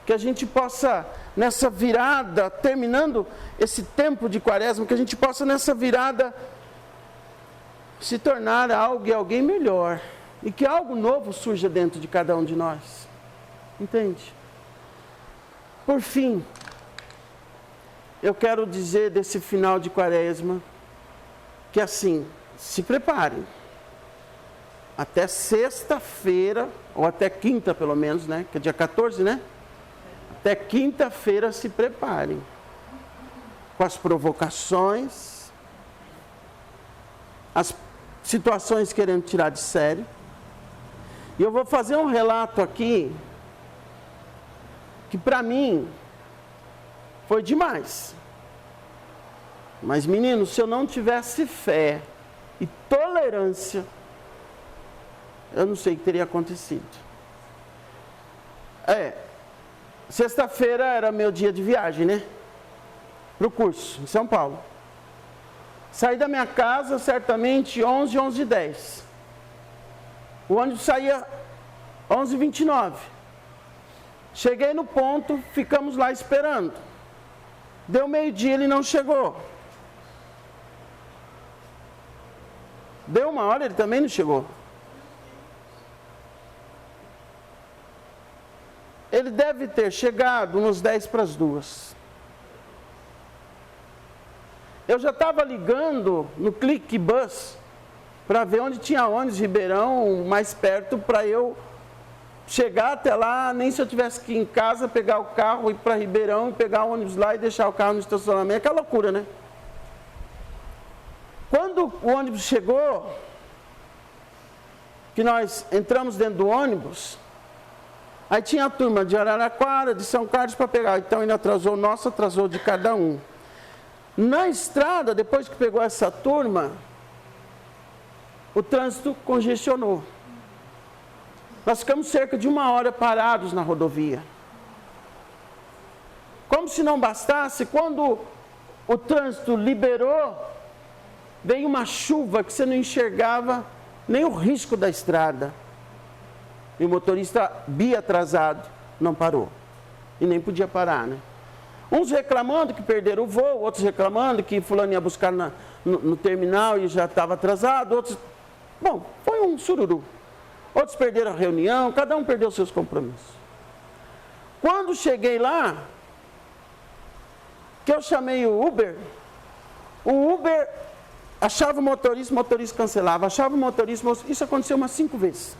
Speaker 1: Que a gente possa, nessa virada, terminando esse tempo de quaresma, que a gente possa nessa virada se tornar algo e alguém melhor. E que algo novo surja dentro de cada um de nós. Entende? Por fim, eu quero dizer desse final de quaresma, que assim, se preparem. Até sexta-feira, ou até quinta pelo menos, né? Que é dia 14, né? Até quinta-feira se preparem. Com as provocações, as situações querendo tirar de sério. E eu vou fazer um relato aqui, que para mim foi demais. Mas meninos, se eu não tivesse fé e tolerância, eu não sei o que teria acontecido. Sexta-feira era meu dia de viagem, né? Para o curso, em São Paulo. Saí da minha casa, certamente, 11h10. O ônibus saía 11h29. Cheguei no ponto, ficamos lá esperando. Deu meio-dia, ele não chegou. Deu 1 hora, ele também não chegou. ele deve ter chegado uns 10 para as 2. Eu já estava ligando no ClickBus para ver onde tinha ônibus Ribeirão mais perto para eu chegar até lá, nem se eu tivesse que ir em casa, pegar o carro, ir para Ribeirão, pegar o ônibus lá e deixar o carro no estacionamento. Aquela loucura, né? Quando o ônibus chegou, que nós entramos dentro do ônibus, aí tinha a turma de Araraquara, de São Carlos para pegar. Então ele atrasou o nosso, atrasou de cada um. Na estrada, depois que pegou essa turma, o trânsito congestionou. Nós ficamos cerca de 1 hora parados na rodovia. Como se não bastasse, quando o trânsito liberou, veio uma chuva que você não enxergava nem o risco da estrada. E o motorista atrasado não parou. E nem podia parar, né? Uns reclamando que perderam o voo, outros reclamando que fulano ia buscar no terminal e já estava atrasado, outros... Bom, foi um sururu. Outros perderam a reunião, cada um perdeu seus compromissos. Quando cheguei lá, que eu chamei o Uber achava o motorista cancelava, achava o motorista, isso aconteceu umas 5 vezes.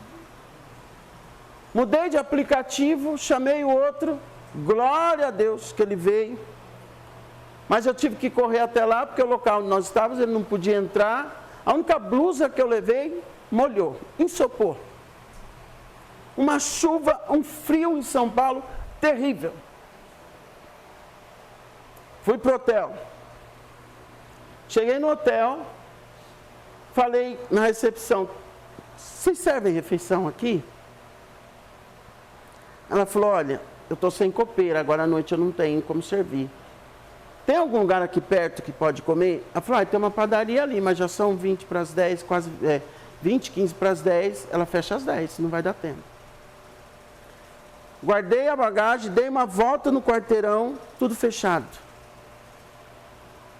Speaker 1: Mudei de aplicativo, chamei o outro, glória a Deus que ele veio, mas eu tive que correr até lá, porque o local onde nós estávamos, ele não podia entrar, a única blusa que eu levei, molhou, ensopou. Uma chuva, um frio em São Paulo, terrível. Fui para o hotel. Cheguei no hotel, falei na recepção, vocês servem refeição aqui? Ela falou, olha, eu estou sem copeira, agora à noite eu não tenho como servir. Tem algum lugar aqui perto que pode comer? Ela falou, tem uma padaria ali, mas já são 20 para as 10, quase 20, 15 para as 10, ela fecha às 10, não vai dar tempo. Guardei a bagagem, dei uma volta no quarteirão, tudo fechado.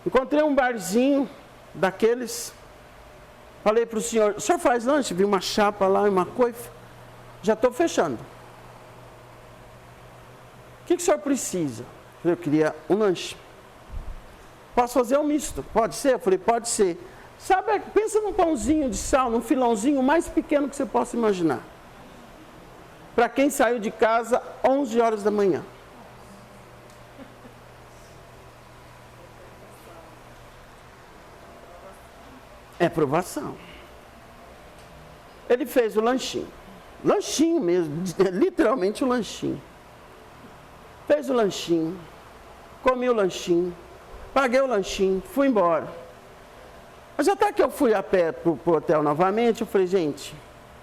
Speaker 1: Encontrei um barzinho daqueles, falei para o senhor faz lanche? Vi uma chapa lá e uma coifa, já estou fechando. O que o senhor precisa? Eu queria um lanche. Posso fazer um misto? Pode ser? Eu falei, pode ser. Sabe, pensa num pãozinho de sal, num filãozinho mais pequeno que você possa imaginar. Para quem saiu de casa 11 horas da manhã. É provação. Ele fez o lanchinho. Lanchinho mesmo, literalmente um lanchinho. Fez o lanchinho, comi o lanchinho, paguei o lanchinho, fui embora. Mas até que eu fui a pé para o hotel novamente, eu falei, gente,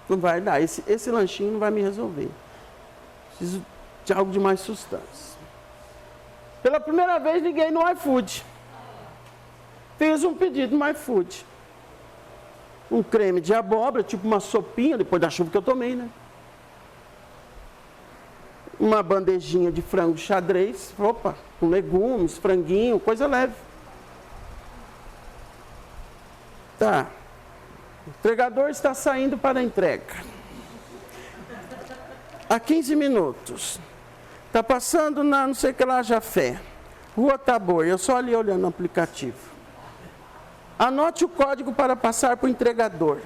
Speaker 1: não vai dar, esse lanchinho não vai me resolver. Preciso de algo de mais substância. Pela primeira vez liguei no iFood. Fiz um pedido no iFood. Um creme de abóbora, tipo uma sopinha, depois da chuva que eu tomei, né? Uma bandejinha de frango xadrez, opa, com legumes, franguinho, coisa leve. Tá. O entregador está saindo para a entrega. Há 15 minutos. Está passando na não sei o que lá, Jafé. Rua Tabor, eu só ali olhando no aplicativo. Anote o código para passar para o entregador.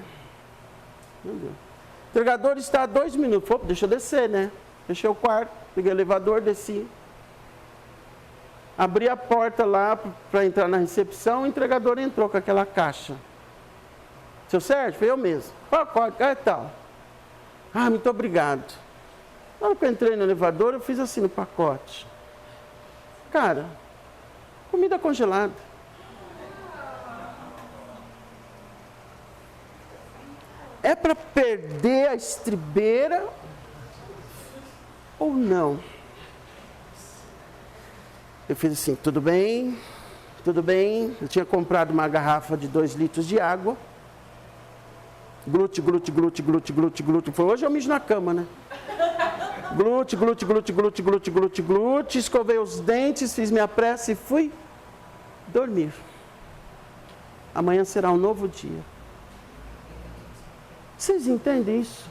Speaker 1: Meu Deus. O entregador está a 2 minutos. Opa, deixa eu descer, né? Fechei o quarto, peguei o elevador, desci. Abri a porta lá para entrar na recepção, o entregador entrou com aquela caixa. Seu Sérgio, foi eu mesmo. Qual o código? É tal. Ah, muito obrigado. Na hora que eu entrei no elevador, eu fiz assim no pacote. Cara, comida congelada. É para perder a estribeira ou não? Eu fiz assim, tudo bem. Eu tinha comprado uma garrafa de 2 litros de água. Glute. Foi, hoje eu mijo na cama, né? Glute. Escovei os dentes, fiz minha prece e fui dormir. Amanhã será um novo dia. Vocês entendem isso?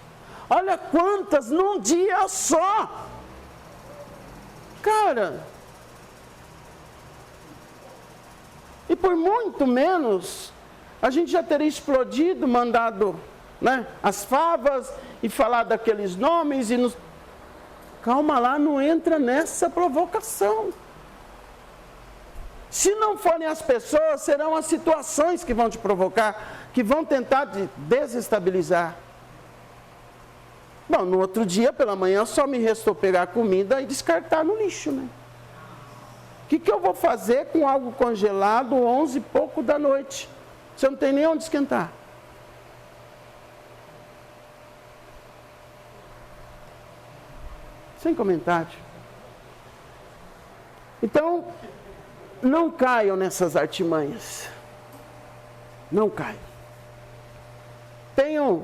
Speaker 1: Olha quantas num dia só. Cara, e por muito menos, a gente já teria explodido, mandado, né, as favas e falar daqueles nomes e nos... Calma lá, não entra nessa provocação. Se não forem as pessoas, serão as situações que vão te provocar, que vão tentar te desestabilizar. Bom, no outro dia, pela manhã, só me restou pegar a comida e descartar no lixo, né? O que eu vou fazer com algo congelado 11 e pouco da noite? Se eu não tenho nem onde esquentar. Sem comentário. Então, não caiam nessas artimanhas. Não caiam. Tenham,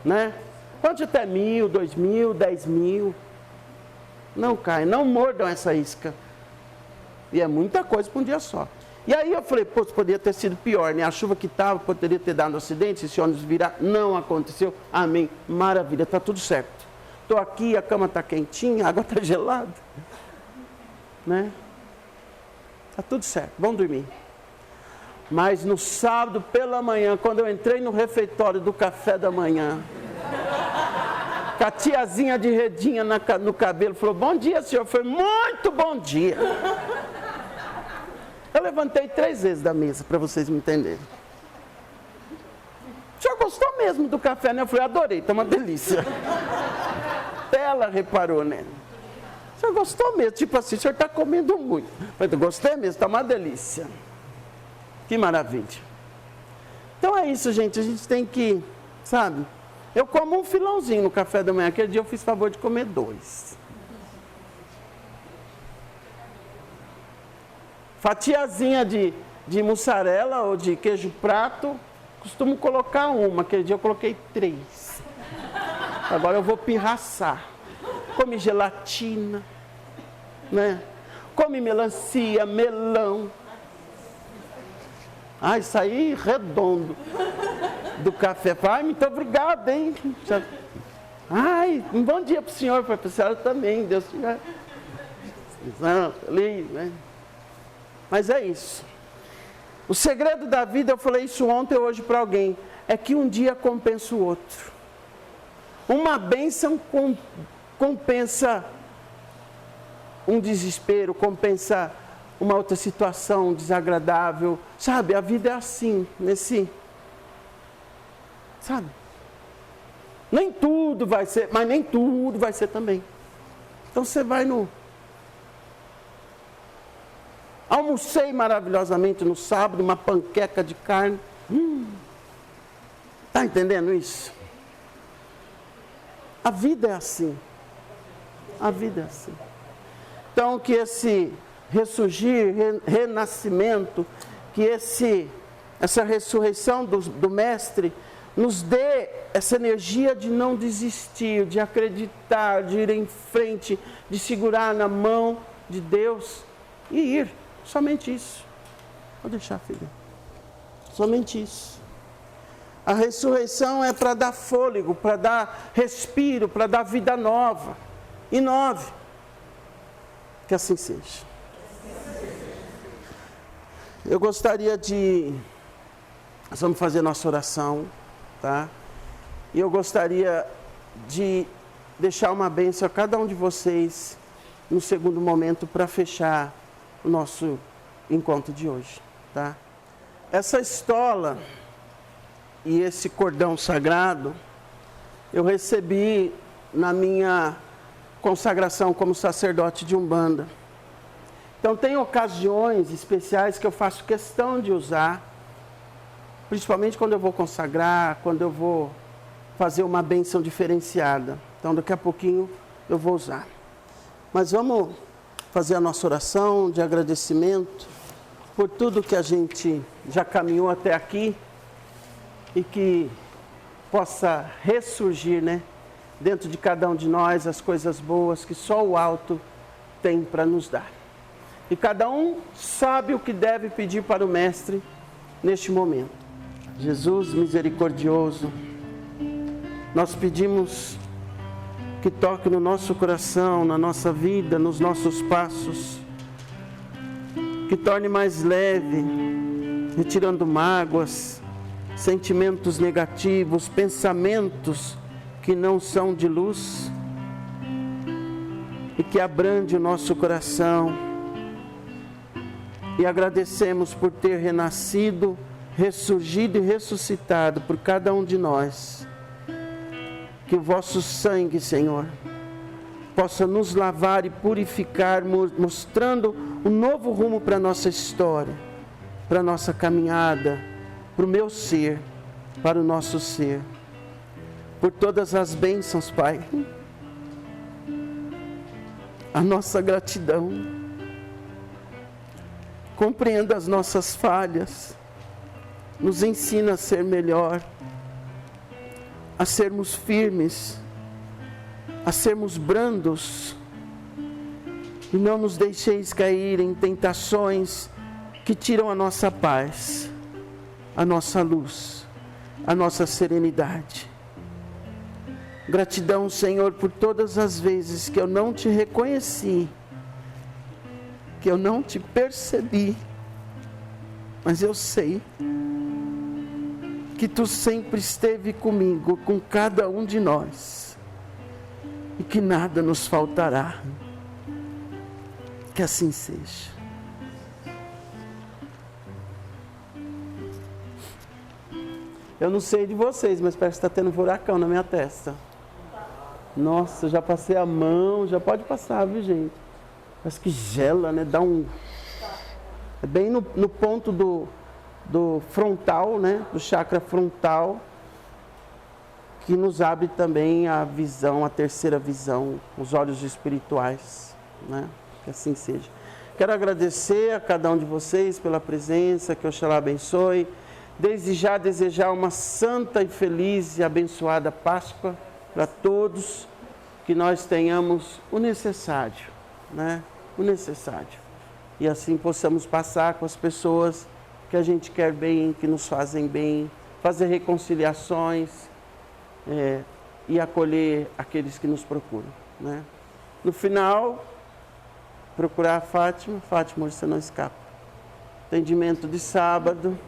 Speaker 1: né? Pode até 1.000, 2.000, 10.000. Não caiam, não mordam essa isca. E é muita coisa para um dia só. E aí eu falei, pô, poderia ter sido pior, né? A chuva que estava poderia ter dado um acidente, se esse ônibus virar. Não aconteceu. Amém. Maravilha, está tudo certo. Estou aqui, a cama está quentinha, a água está gelada. Né? Está tudo certo, vamos dormir. Mas no sábado pela manhã, quando eu entrei no refeitório do café da manhã, com a tiazinha de redinha no cabelo, falou, bom dia, senhor. Foi muito bom dia. Eu levantei 3 vezes da mesa, para vocês me entenderem. O senhor gostou mesmo do café, né? Eu falei, adorei, está uma delícia. Até ela reparou, né? O senhor gostou mesmo? Tipo assim, o senhor está comendo muito. Eu falei, gostei mesmo, está uma delícia. Que maravilha. Então é isso, gente, a gente tem que, sabe? Eu como um filãozinho no café da manhã, aquele dia eu fiz favor de comer 2. Fatiazinha de mussarela ou de queijo prato, costumo colocar uma, aquele dia eu coloquei 3. Agora eu vou pirraçar. Come gelatina, né? Come melancia, melão. Ai, saí redondo do café. Ai, muito obrigado, hein? Ai, um bom dia para o senhor, para a senhora também. Deus te feliz, né? Mas é isso. O segredo da vida, eu falei isso ontem ou hoje para alguém, é que um dia compensa o outro. Uma bênção compensa um desespero, compensa uma outra situação desagradável. Sabe, a vida é assim, sabe? Nem tudo vai ser, mas nem tudo vai ser também. Então você vai no... Almocei maravilhosamente no sábado, uma panqueca de carne. Está entendendo isso? A vida é assim. A vida é assim. Então, que esse ressurgir, renascimento, que essa ressurreição do Mestre nos dê essa energia de não desistir, de acreditar, de ir em frente, de segurar na mão de Deus e ir. Somente isso. Pode deixar, filha. Somente isso. A ressurreição é para dar fôlego, para dar respiro, para dar vida nova. Inove. Que assim seja. Eu gostaria de... Nós vamos fazer nossa oração, tá? E eu gostaria de deixar uma bênção a cada um de vocês no segundo momento para fechar o nosso encontro de hoje, tá? Essa estola e esse cordão sagrado eu recebi na minha consagração como sacerdote de Umbanda. Então tem ocasiões especiais que eu faço questão de usar, principalmente quando eu vou consagrar, quando eu vou fazer uma bênção diferenciada. Então daqui a pouquinho eu vou usar. Mas vamos fazer a nossa oração de agradecimento por tudo que a gente já caminhou até aqui e que possa ressurgir, né, dentro de cada um de nós as coisas boas que só o alto tem para nos dar. E cada um sabe o que deve pedir para o Mestre neste momento. Jesus misericordioso, nós pedimos que toque no nosso coração, na nossa vida, nos nossos passos, que torne mais leve, retirando mágoas, sentimentos negativos, pensamentos que não são de luz, e que abrande o nosso coração. E agradecemos por ter renascido, ressurgido e ressuscitado por cada um de nós. Que o vosso sangue, Senhor, possa nos lavar e purificar, mostrando um novo rumo para a nossa história, para a nossa caminhada, para o meu ser, para o nosso ser. Por todas as bênçãos, Pai, a nossa gratidão. Compreenda as nossas falhas, nos ensina a ser melhor, a sermos firmes, a sermos brandos, e não nos deixeis cair em tentações que tiram a nossa paz, a nossa luz, a nossa serenidade. Gratidão, Senhor, por todas as vezes que eu não te reconheci, que eu não te percebi, mas eu sei que tu sempre esteve comigo, com cada um de nós, e que nada nos faltará. Que assim seja. Eu não sei de vocês, mas parece que está tendo um furacão na minha testa. Nossa, já passei a mão, já pode passar, viu, gente? Parece que gela, né? Dá um... É bem no ponto do frontal, né? Do chakra frontal, que nos abre também a visão, a terceira visão, os olhos espirituais, né? Que assim seja. Quero agradecer a cada um de vocês pela presença, que Oxalá abençoe. Desde já desejar uma santa e feliz e abençoada Páscoa para todos, que nós tenhamos o necessário, né? O necessário. E assim possamos passar com as pessoas que a gente quer bem, que nos fazem bem, fazer reconciliações e acolher aqueles que nos procuram, né? No final, procurar a Fátima. Fátima, você não escapa. Atendimento de sábado.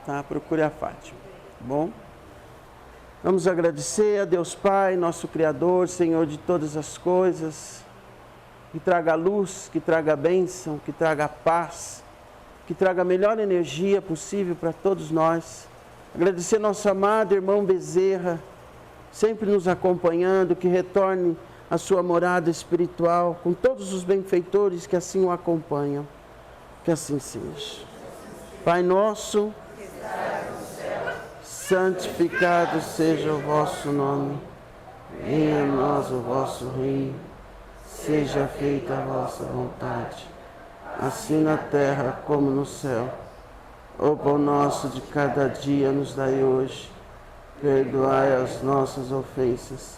Speaker 1: Tá? Procure a Fátima. Tá bom? Vamos agradecer a Deus Pai, nosso Criador, Senhor de todas as coisas, que traga luz, que traga bênção, que traga paz, que traga a melhor energia possível para todos nós. Agradecer nosso amado irmão Bezerra, sempre nos acompanhando, que retorne à sua morada espiritual, com todos os benfeitores que assim o acompanham. Que assim seja. Pai nosso, santificado seja o vosso nome, venha a nós o vosso reino, seja feita a vossa vontade, assim na terra como no céu. O pão nosso de cada dia nos dai hoje, perdoai as nossas ofensas,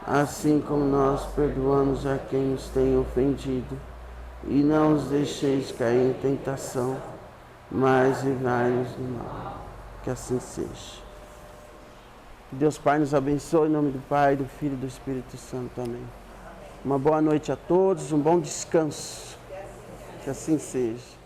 Speaker 1: assim como nós perdoamos a quem nos tem ofendido, e não os deixeis cair em tentação, mas livrai-nos do mal. Que assim seja. Que Deus Pai nos abençoe, em nome do Pai, do Filho e do Espírito Santo. Amém. Uma boa noite a todos, um bom descanso. Que assim seja.